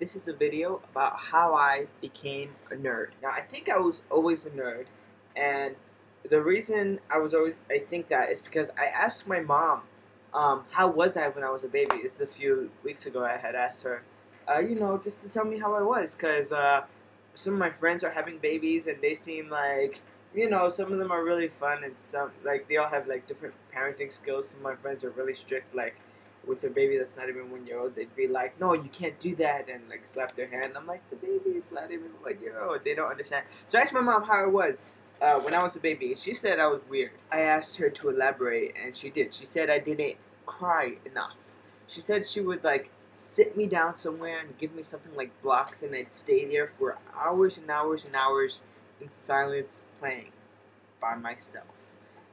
This is a video about how I became a nerd. Now, I think I was always a nerd, and the reason I think that is because I asked my mom, how was I when I was a baby? This is a few weeks ago. I had asked her, just to tell me how I was, because some of my friends are having babies, and they seem like, some of them are really fun, and some, like, they all have, like, different parenting skills. Some of my friends are really strict, like, with a baby that's not even 1 year old, they'd be like, "No, you can't do that," and like slap their hand. I'm like, the baby is not even 1 year old. They don't understand. So I asked my mom how I was when I was a baby. She said I was weird. I asked her to elaborate, and she did. She said I didn't cry enough. She said she would like sit me down somewhere and give me something like blocks, and I'd stay there for hours and hours and hours in silence playing by myself.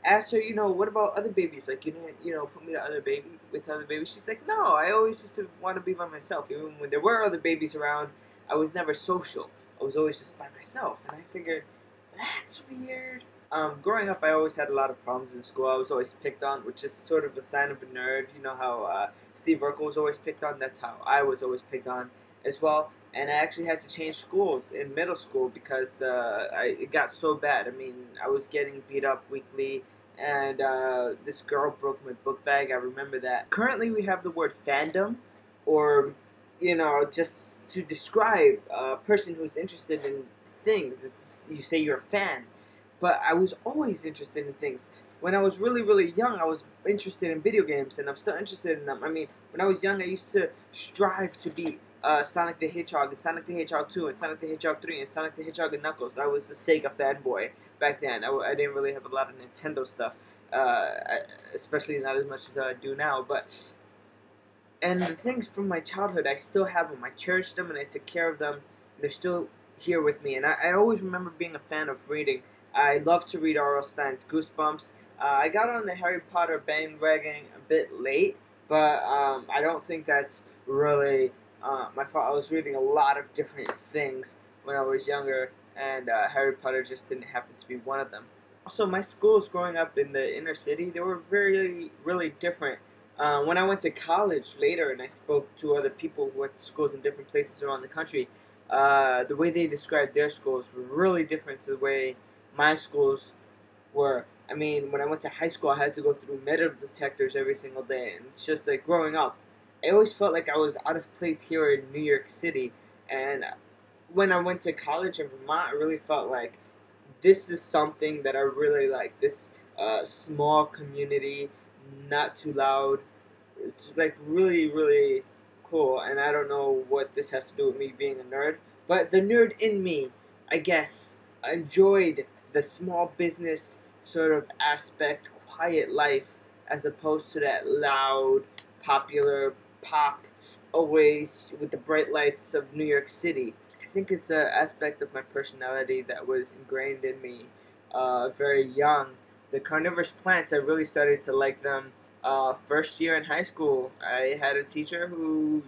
Asked her, what about other babies? Like, you didn't, put me to with other babies. She's like, no, I always just want to be by myself. Even when there were other babies around, I was never social. I was always just by myself. And I figured, that's weird. Growing up, I always had a lot of problems in school. I was always picked on, which is sort of a sign of a nerd. You know how Steve Urkel was always picked on? That's how I was always picked on as well. And I actually had to change schools in middle school because it got so bad. I mean, I was getting beat up weekly, and this girl broke my book bag. I remember that. Currently, we have the word fandom, or just to describe a person who's interested in things. You say you're a fan, but I was always interested in things. When I was really, really young, I was interested in video games, and I'm still interested in them. I mean, when I was young, I used to strive to be Sonic the Hedgehog, and Sonic the Hedgehog 2, and Sonic the Hedgehog 3, and Sonic the Hedgehog and Knuckles. I was the Sega fanboy back then. I didn't really have a lot of Nintendo stuff, especially not as much as I do now. And the things from my childhood, I still have them. I cherished them, and I took care of them. And they're still here with me. And I always remember being a fan of reading. I love to read R.L. Stine's Goosebumps. I got on the Harry Potter bandwagon a bit late, but I don't think that's really my fault. I was reading a lot of different things when I was younger, and Harry Potter just didn't happen to be one of them. Also, my schools growing up in the inner city, they were very, really different. When I went to college later and I spoke to other people who went to schools in different places around the country, the way they described their schools were really different to the way my schools were. I mean, when I went to high school, I had to go through metal detectors every single day, and it's just like growing up, I always felt like I was out of place here in New York City. And when I went to college in Vermont, I really felt like this is something that I really like. This small community, not too loud. It's like really, really cool. And I don't know what this has to do with me being a nerd, but the nerd in me, I guess, enjoyed the small business sort of aspect, quiet life, as opposed to that loud, popular pop, always with the bright lights of New York City. I think it's an aspect of my personality that was ingrained in me very young. The carnivorous plants, I really started to like them first year in high school. I had a teacher who,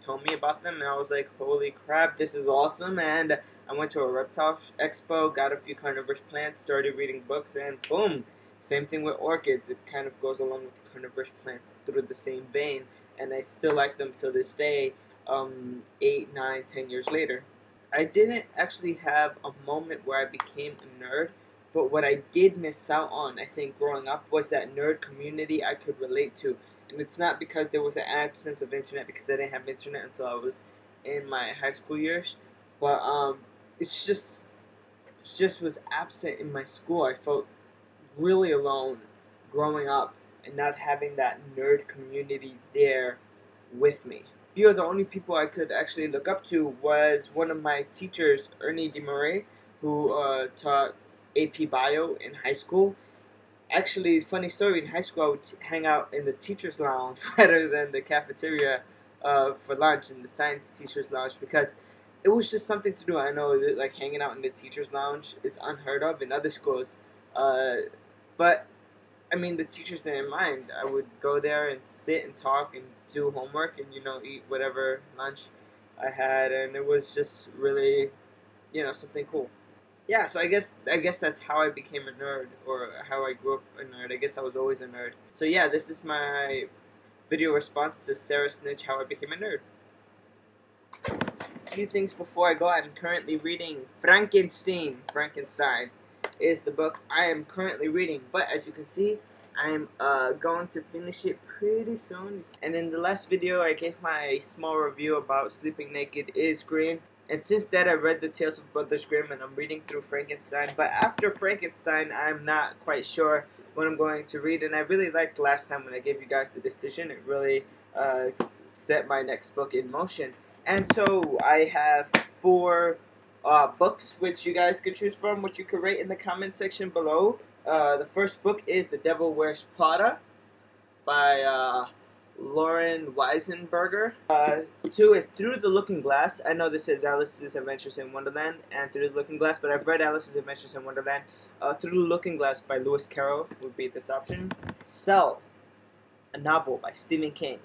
told me about them, and I was like, holy crap, this is awesome. And I went to a reptile expo, got a few carnivorous plants, started reading books, and boom. Same thing with orchids. It kind of goes along with the carnivorous plants through the same vein, and I still like them till this day, 8, 9, 10 years later. I didn't actually have a moment where I became a nerd, but what I did miss out on, I think, growing up was that nerd community I could relate to. And it's not because there was an absence of internet, because I didn't have internet until I was in my high school years, but it's just was absent in my school. I felt really alone growing up and not having that nerd community there with me. Few of the only people I could actually look up to was one of my teachers, Ernie DeMarais, who taught AP Bio in high school. Actually, funny story, in high school I would hang out in the teacher's lounge rather than the cafeteria for lunch, in the science teacher's lounge, because it was just something to do. I know that, like, hanging out in the teacher's lounge is unheard of in other schools, but I mean, the teachers didn't mind. I would go there and sit and talk and do homework and, eat whatever lunch I had, and it was just really, something cool. Yeah, so I guess that's how I became a nerd, or how I grew up a nerd. I guess I was always a nerd. So yeah, this is my video response to Sarah Snitch, how I became a nerd. few things before I go. I'm currently reading Frankenstein is the book I am currently reading. But as you can see, I'm going to finish it pretty soon. And in the last video, I gave my small review about Sleeping Naked is Green. And since that, I read the Tales of Brothers Grimm, and I'm reading through Frankenstein. But after Frankenstein, I'm not quite sure what I'm going to read. And I really liked last time when I gave you guys the decision. It really set my next book in motion. And so I have 4 books which you guys could choose from, which you could rate in the comment section below. The first book is The Devil Wears Prada by Lauren Weisenberger. 2 is Through the Looking Glass. I know this says Alice's Adventures in Wonderland and Through the Looking Glass, but I've read Alice's Adventures in Wonderland. Through the Looking Glass by Lewis Carroll would be this option. Cell, a novel by Stephen King.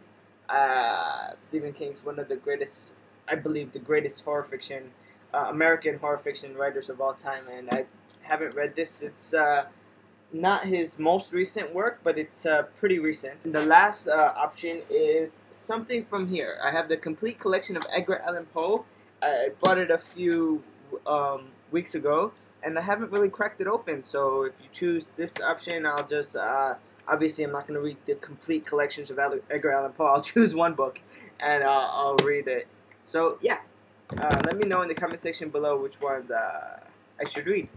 Stephen King's one of the greatest, I believe, the greatest horror fiction, American horror fiction writers of all time, and I haven't read this. It's not his most recent work, but it's pretty recent. And the last option is something from here. I have the complete collection of Edgar Allan Poe. I bought it a few weeks ago, and I haven't really cracked it open. So if you choose this option, I'll just obviously I'm not going to read the complete collections of Edgar Allan Poe. I'll choose one book, and I'll read it. So yeah, let me know in the comment section below which ones I should read.